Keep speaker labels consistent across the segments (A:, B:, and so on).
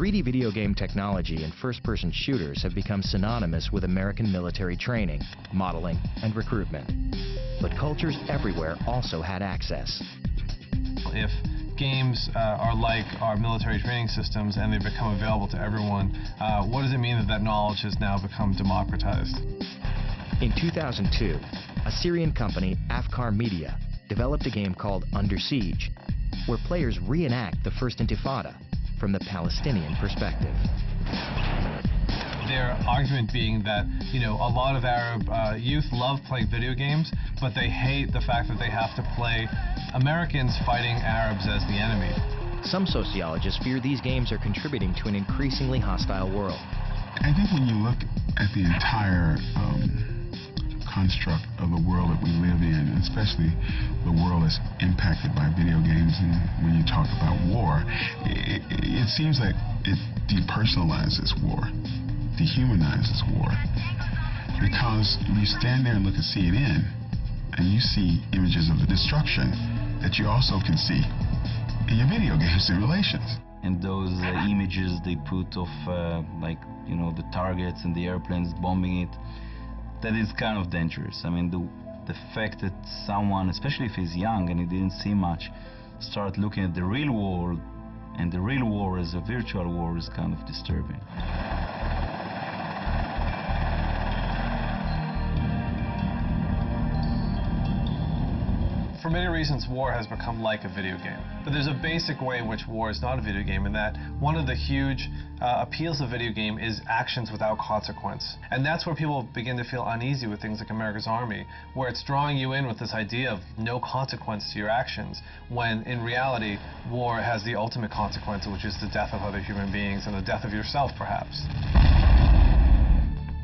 A: 3D video game technology and first-person shooters have become synonymous with American military training, modeling, and recruitment. But cultures everywhere also had access.
B: If games are like our military training systems and they become available to everyone, what does it mean that that knowledge has now become democratized?
A: In 2002, a Syrian company, Afkar Media, developed a game called Under Siege, where players reenact the first Intifada from the Palestinian perspective.
B: Their argument being that, a lot of Arab youth love playing video games, but they hate the fact that they have to play Americans fighting Arabs as the enemy.
A: Some sociologists fear these games are contributing to an increasingly hostile world.
C: I think when you look at the entire construct of the world that we live in, especially the world that's impacted by video games, and when you talk about war, it seems like it depersonalizes war, dehumanizes war. Because you stand there and look at CNN, and you see images of the destruction that you also can see in your video game simulations.
D: And those images they put of, the targets and the airplanes bombing it, that is kind of dangerous. I mean, the fact that someone, especially if he's young and he didn't see much, start looking at the real world, and the real war as a virtual war, is kind of disturbing.
B: For many reasons, war has become like a video game. But there's a basic way in which war is not a video game, in that one of the huge appeals of video game is actions without consequence. And that's where people begin to feel uneasy with things like America's Army, where it's drawing you in with this idea of no consequence to your actions, when in reality, war has the ultimate consequence, which is the death of other human beings and the death of yourself, perhaps.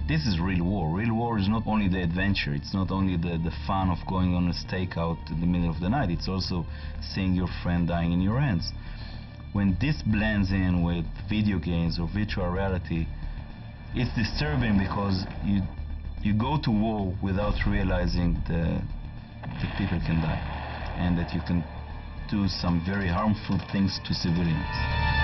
D: This is real war. Real war is not only the adventure, it's not only the fun of going on a stakeout in the middle of the night, it's also seeing your friend dying in your hands. When this blends in with video games or virtual reality, it's disturbing because you go to war without realizing that people can die and that you can do some very harmful things to civilians.